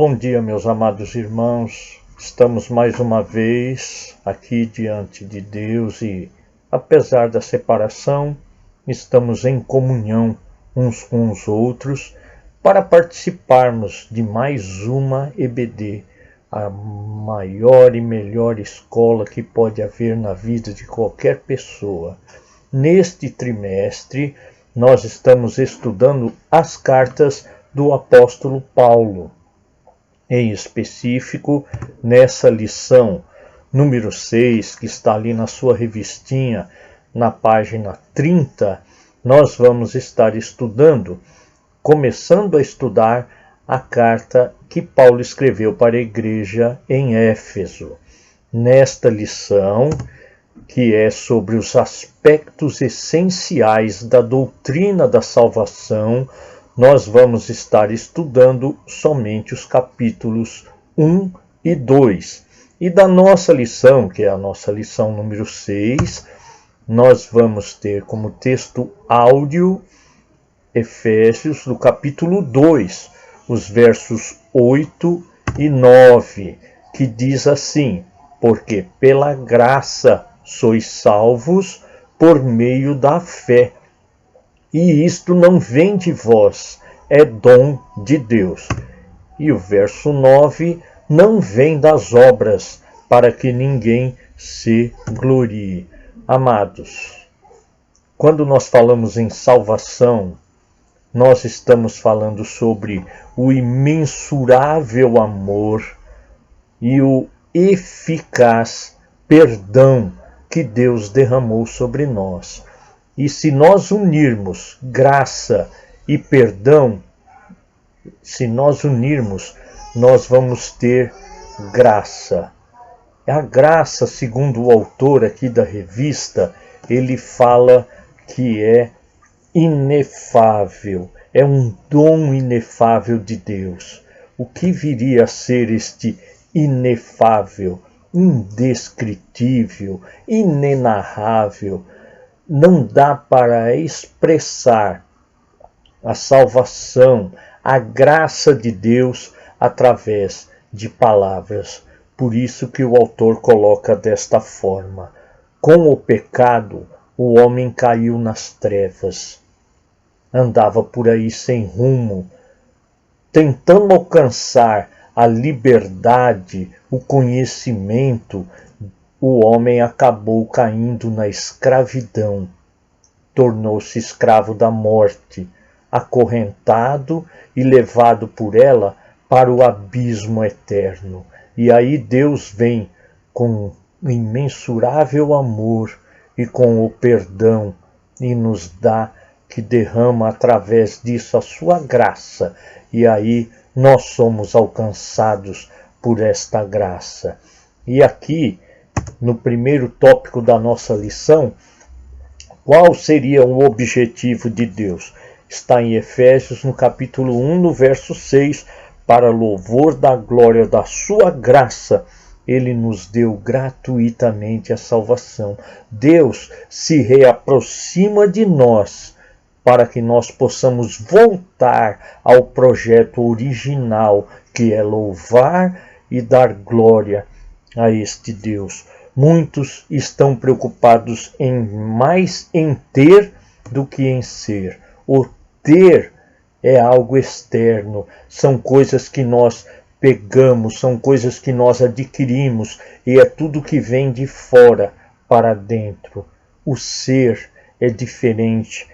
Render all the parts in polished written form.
Bom dia, meus amados irmãos. Estamos mais uma vez aqui diante de Deus e, apesar da separação, estamos em comunhão uns com os outros para participarmos de mais uma EBD, a maior e melhor escola que pode haver na vida de qualquer pessoa. Neste trimestre, nós estamos estudando as cartas do apóstolo Paulo. Em específico, nessa lição número 6, que está ali na sua revistinha, na página 30, nós vamos estar começando a estudar a carta que Paulo escreveu para a igreja em Éfeso. Nesta lição, que é sobre os aspectos essenciais da doutrina da salvação, nós vamos estar estudando somente os capítulos 1 e 2. E da nossa lição, que é a nossa lição número 6, nós vamos ter como texto áudio Efésios, do capítulo 2, os versos 8 e 9, que diz assim: porque pela graça sois salvos por meio da fé. E isto não vem de vós, é dom de Deus. E o verso 9, não vem das obras, para que ninguém se glorie. Amados, quando nós falamos em salvação, nós estamos falando sobre o imensurável amor e o eficaz perdão que Deus derramou sobre nós. E se nós unirmos graça e perdão, nós vamos ter graça. A graça, segundo o autor aqui da revista, ele fala que é inefável, é um dom inefável de Deus. O que viria a ser este inefável, indescritível, inenarrável? Não dá para expressar a salvação, a graça de Deus através de palavras. Por isso que o autor coloca desta forma: com o pecado, o homem caiu nas trevas. Andava por aí sem rumo, tentando alcançar a liberdade, o conhecimento. O homem acabou caindo na escravidão, tornou-se escravo da morte, acorrentado e levado por ela para o abismo eterno. E aí Deus vem com imensurável amor e com o perdão e nos dá, que derrama através disso a sua graça. E aí nós somos alcançados por esta graça. E aqui, no primeiro tópico da nossa lição, qual seria o objetivo de Deus? Está em Efésios, no capítulo 1, no verso 6, para louvor da glória da sua graça, ele nos deu gratuitamente a salvação. Deus se reaproxima de nós para que nós possamos voltar ao projeto original, que é louvar e dar glória a este Deus. Muitos estão preocupados mais em ter do que em ser. O ter é algo externo, são coisas que nós pegamos, são coisas que nós adquirimos, e é tudo que vem de fora para dentro. O ser é diferente,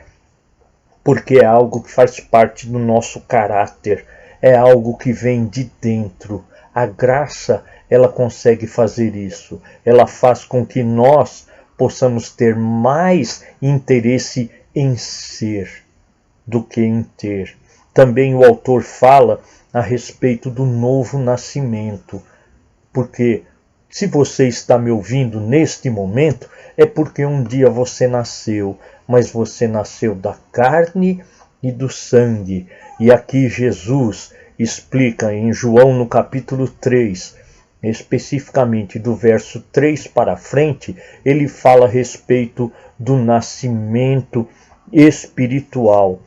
porque é algo que faz parte do nosso caráter, é algo que vem de dentro. A graça, ela consegue fazer isso. Ela faz com que nós possamos ter mais interesse em ser do que em ter. Também o autor fala a respeito do novo nascimento, porque se você está me ouvindo neste momento, é porque um dia você nasceu, mas você nasceu da carne e do sangue. E aqui Jesus explica em João, no capítulo 3, especificamente do verso 3 para frente, ele fala a respeito do nascimento espiritual.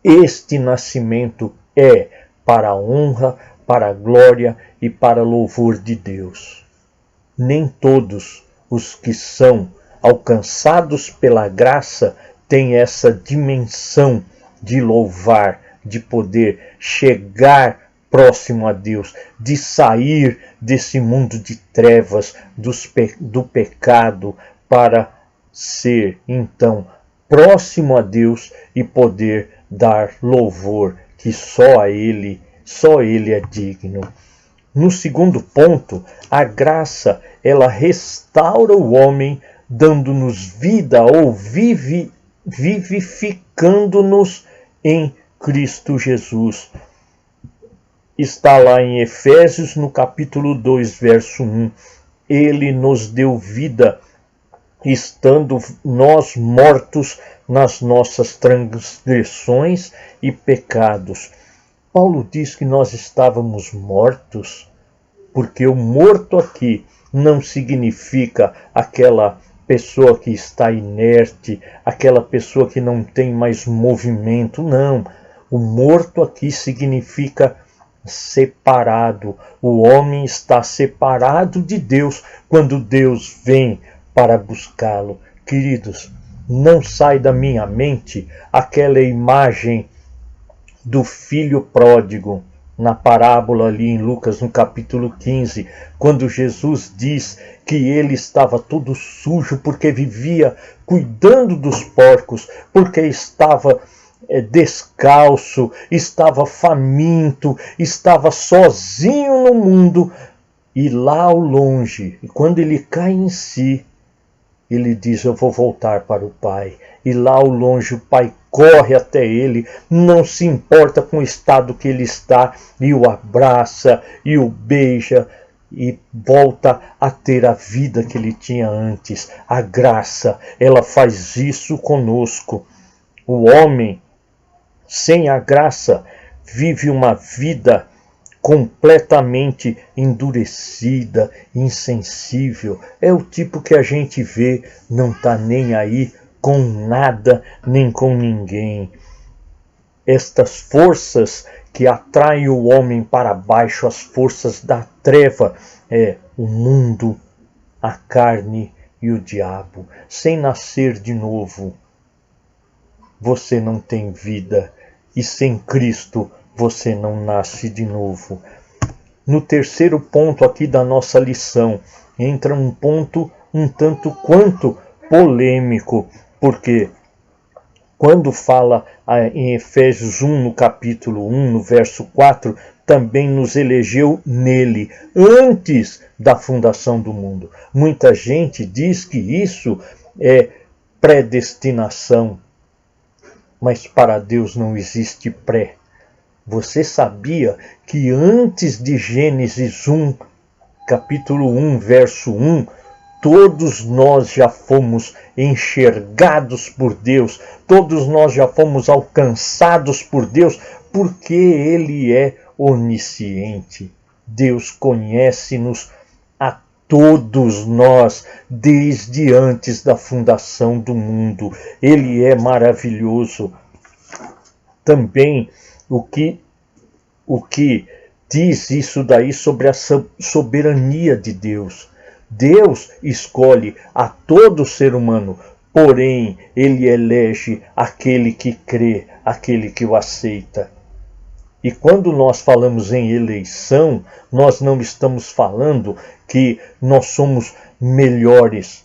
Este nascimento é para a honra, para a glória e para louvor de Deus. Nem todos os que são alcançados pela graça têm essa dimensão de louvar, de poder chegar próximo a Deus, de sair desse mundo de trevas, do pecado, para ser, então, próximo a Deus e poder dar louvor, que só Ele é digno. No segundo ponto, a graça, ela restaura o homem, dando-nos vida ou vivificando-nos em Cristo Jesus. Está lá em Efésios, no capítulo 2, verso 1. Ele nos deu vida, estando nós mortos nas nossas transgressões e pecados. Paulo diz que nós estávamos mortos, porque o morto aqui não significa aquela pessoa que está inerte, aquela pessoa que não tem mais movimento, não. O morto aqui significa separado. O homem está separado de Deus quando Deus vem para buscá-lo. Queridos, não sai da minha mente aquela imagem do filho pródigo, na parábola ali em Lucas, no capítulo 15, quando Jesus diz que ele estava todo sujo porque vivia cuidando dos porcos, porque estava descalço, estava faminto, estava sozinho no mundo, e lá ao longe, quando ele cai em si, ele diz: eu vou voltar para o Pai. E lá ao longe o Pai corre até ele, não se importa com o estado que ele está, e o abraça, e o beija, e volta a ter a vida que ele tinha antes. A graça, ela faz isso conosco. O homem, sem a graça, vive uma vida completamente endurecida, insensível. É o tipo que a gente vê, não está nem aí com nada, nem com ninguém. Estas forças que atraem o homem para baixo, as forças da treva, é o mundo, a carne e o diabo. Sem nascer de novo, você não tem vida, e sem Cristo você não nasce de novo. No terceiro ponto aqui da nossa lição, entra um ponto um tanto quanto polêmico, porque quando fala em Efésios 1, no capítulo 1, no verso 4, também nos elegeu nele, antes da fundação do mundo. Muita gente diz que isso é predestinação, mas para Deus não existe pré. Você sabia que antes de Gênesis 1, capítulo 1, verso 1, todos nós já fomos enxergados por Deus, todos nós já fomos alcançados por Deus, porque Ele é onisciente. Deus conhece-nos a todos nós, desde antes da fundação do mundo. Ele é maravilhoso. Também o que diz isso daí sobre a soberania de Deus. Deus escolhe a todo ser humano, porém Ele elege aquele que crê, aquele que o aceita. E quando nós falamos em eleição, nós não estamos falando que nós somos melhores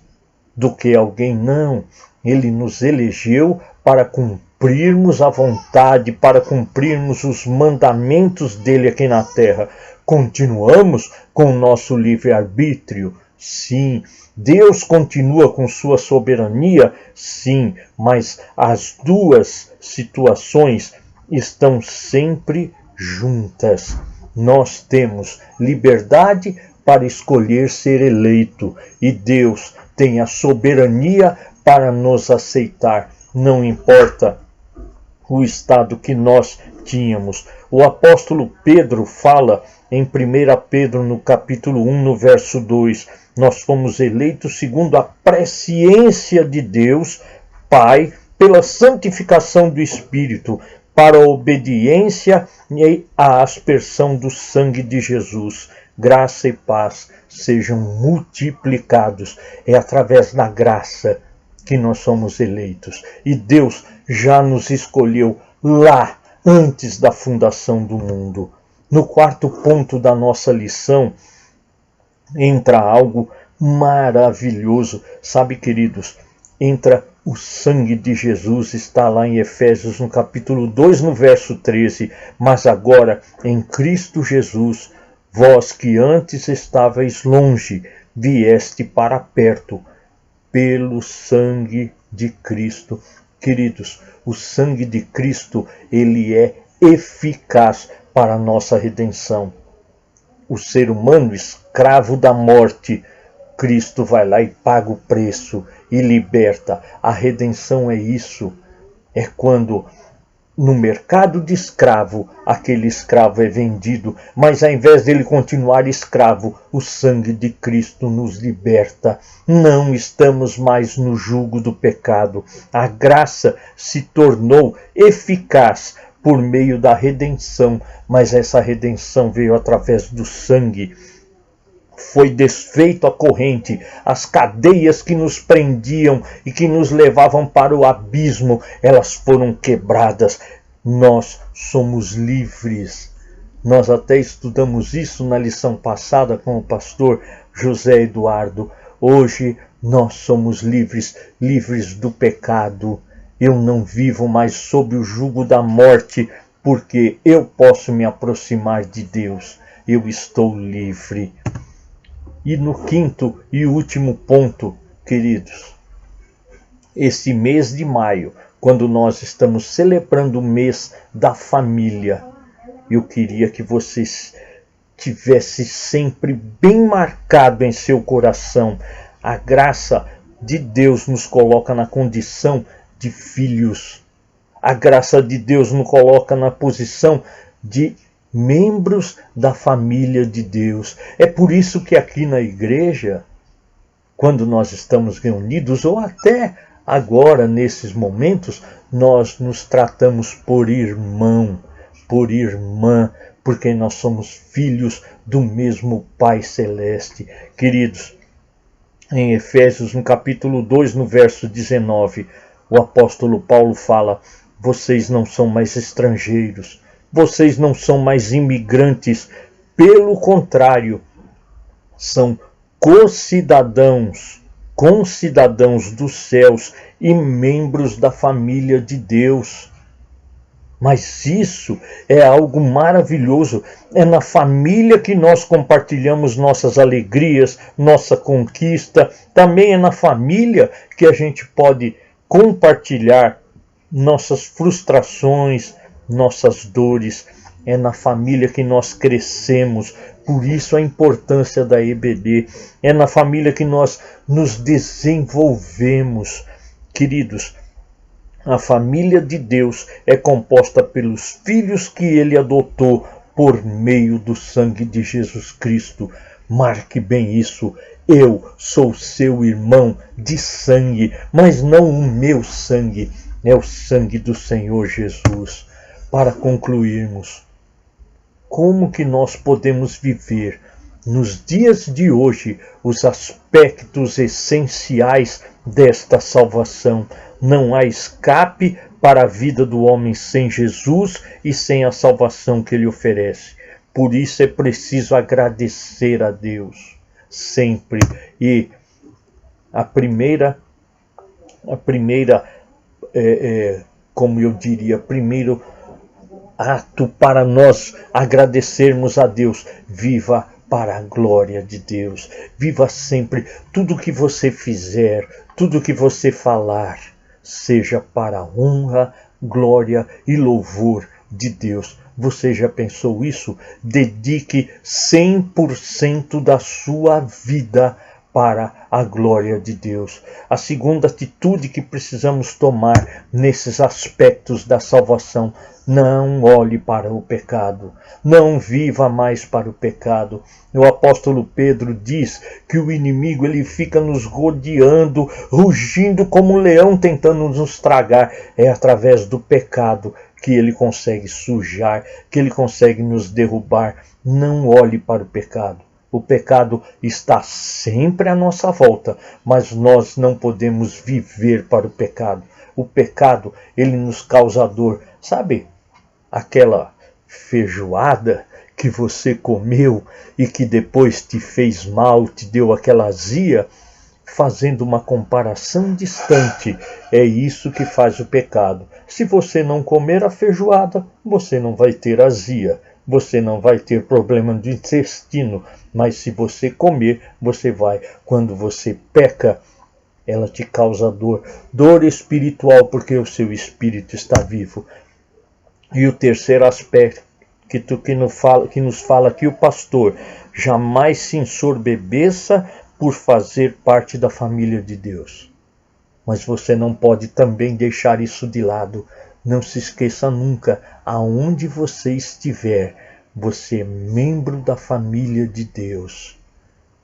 do que alguém, não. Ele nos elegeu para cumprirmos a vontade, para cumprirmos os mandamentos dele aqui na terra. Continuamos com o nosso livre-arbítrio? Sim. Deus continua com sua soberania? Sim. Mas as duas situações estão sempre juntas. Nós temos liberdade para escolher ser eleito, e Deus tem a soberania para nos aceitar. Não importa o estado que nós tínhamos. O apóstolo Pedro fala em 1 Pedro, no capítulo 1, no verso 2, nós fomos eleitos segundo a presciência de Deus, Pai, pela santificação do Espírito, para a obediência e a aspersão do sangue de Jesus. Graça e paz sejam multiplicados. É através da graça que nós somos eleitos. E Deus já nos escolheu lá, antes da fundação do mundo. No quarto ponto da nossa lição, entra algo maravilhoso. Sabe, queridos, entra o sangue de Jesus, está lá em Efésios, no capítulo 2, no verso 13. Mas agora, em Cristo Jesus, vós que antes estáveis longe, vieste para perto, pelo sangue de Cristo. Queridos, o sangue de Cristo, ele é eficaz para a nossa redenção. O ser humano escravo da morte, Cristo vai lá e paga o preço e liberta. A redenção é isso. É quando no mercado de escravo, aquele escravo é vendido, mas ao invés dele continuar escravo, o sangue de Cristo nos liberta. Não estamos mais no jugo do pecado. A graça se tornou eficaz por meio da redenção, mas essa redenção veio através do sangue. Foi desfeito a corrente, as cadeias que nos prendiam e que nos levavam para o abismo, elas foram quebradas. Nós somos livres. Nós até estudamos isso na lição passada com o pastor José Eduardo. Hoje nós somos livres, livres do pecado. Eu não vivo mais sob o jugo da morte, porque eu posso me aproximar de Deus. Eu estou livre. E no quinto e último ponto, queridos, esse mês de maio, quando nós estamos celebrando o mês da família, eu queria que vocês tivessem sempre bem marcado em seu coração. A graça de Deus nos coloca na condição de filhos. A graça de Deus nos coloca na posição de membros da família de Deus. É por isso que aqui na igreja, quando nós estamos reunidos, ou até agora nesses momentos, nós nos tratamos por irmão, por irmã, porque nós somos filhos do mesmo Pai Celeste. Queridos, em Efésios, no capítulo 2, no verso 19, o apóstolo Paulo fala: vocês não são mais estrangeiros, vocês não são mais imigrantes, pelo contrário, são concidadãos dos céus e membros da família de Deus. Mas isso é algo maravilhoso. É na família que nós compartilhamos nossas alegrias, nossa conquista. Também é na família que a gente pode compartilhar nossas frustrações, nossas dores. É na família que nós crescemos. Por isso a importância da EBD. É na família que nós nos desenvolvemos. Queridos, a família de Deus é composta pelos filhos que Ele adotou por meio do sangue de Jesus Cristo. Marque bem isso. Eu sou seu irmão de sangue, mas não o meu sangue. É o sangue do Senhor Jesus. Para concluirmos, como que nós podemos viver nos dias de hoje os aspectos essenciais desta salvação? Não há escape para a vida do homem sem Jesus e sem a salvação que Ele oferece. Por isso é preciso agradecer a Deus sempre. E a primeira como eu diria, primeiro ato para nós agradecermos a Deus: viva para a glória de Deus. Viva sempre. Tudo que você fizer, tudo que você falar, seja para a honra, glória e louvor de Deus. Você já pensou isso? Dedique 100% da sua vida para a glória de Deus. A segunda atitude que precisamos tomar nesses aspectos da salvação: não olhe para o pecado, não viva mais para o pecado. O apóstolo Pedro diz que o inimigo ele fica nos rodeando, rugindo como um leão tentando nos tragar. É através do pecado que ele consegue sujar, que ele consegue nos derrubar. Não olhe para o pecado. O pecado está sempre à nossa volta, mas nós não podemos viver para o pecado. O pecado, ele nos causa dor. Sabe aquela feijoada que você comeu e que depois te fez mal, te deu aquela azia? Fazendo uma comparação distante, é isso que faz o pecado. Se você não comer a feijoada, você não vai ter azia, você não vai ter problema de intestino, mas se você comer, você vai. Quando você peca, ela te causa dor, dor espiritual, porque o seu espírito está vivo. E o terceiro aspecto que nos fala aqui o pastor: jamais se ensorbebeça por fazer parte da família de Deus. Mas você não pode também deixar isso de lado. Não se esqueça nunca, aonde você estiver, você é membro da família de Deus.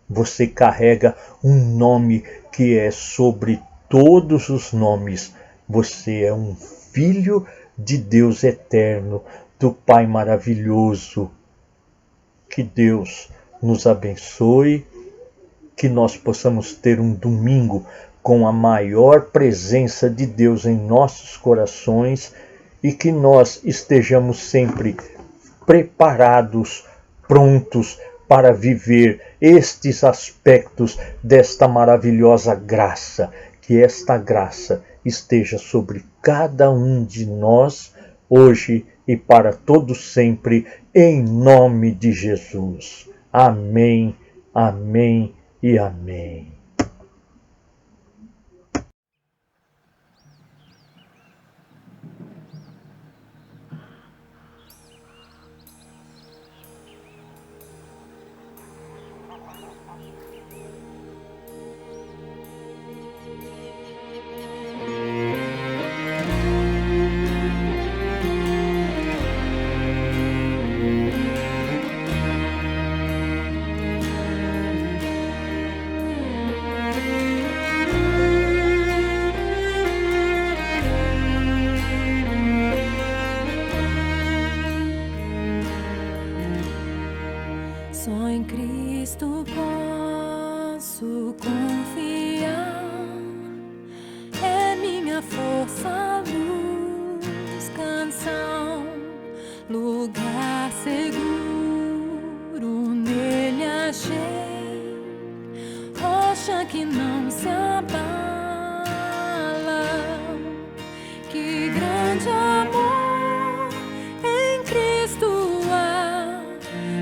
Você carrega um nome que é sobre todos os nomes. Você é um filho de Deus eterno, do Pai maravilhoso. Que Deus nos abençoe, que nós possamos ter um domingo com a maior presença de Deus em nossos corações e que nós estejamos sempre preparados, prontos para viver estes aspectos desta maravilhosa graça. Que esta graça esteja sobre cada um de nós, hoje e para todo sempre, em nome de Jesus. Amém, amém e amém. Só em Cristo posso confiar, é minha força, luz, canção, lugar seguro, nele achei, rocha que não se abala, que grande amor em Cristo há,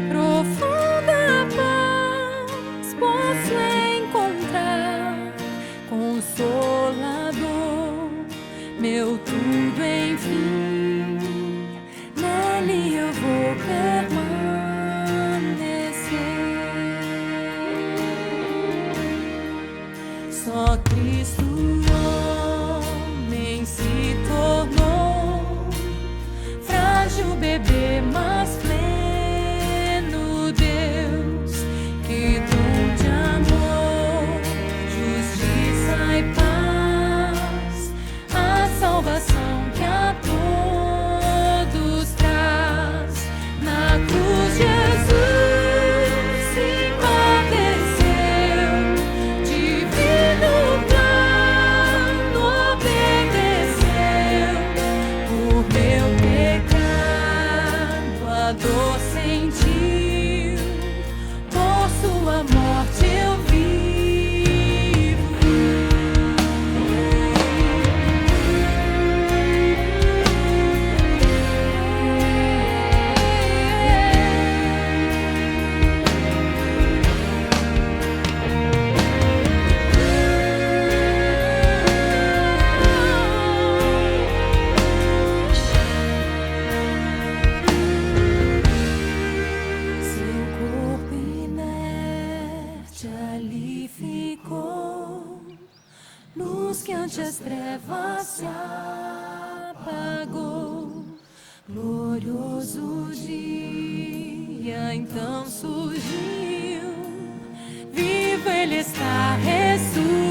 profunda paz posso encontrar, consolador, meu tudo enfim, nele eu vou permanecer. Só Cristo homem se tornou, frágil bebê, mas pleno Deus, que dom de amor, justiça e paz, a salvação que a todos traz. Na cruz Jesus se padeceu, divino plano obedeceu, por meu pecado a dor sentiu, por sua morte eu Seu corpo inerte ali ficou, luz que ante as trevas se apagou. Glorioso dia então surgiu, vivo ele está ressurgido.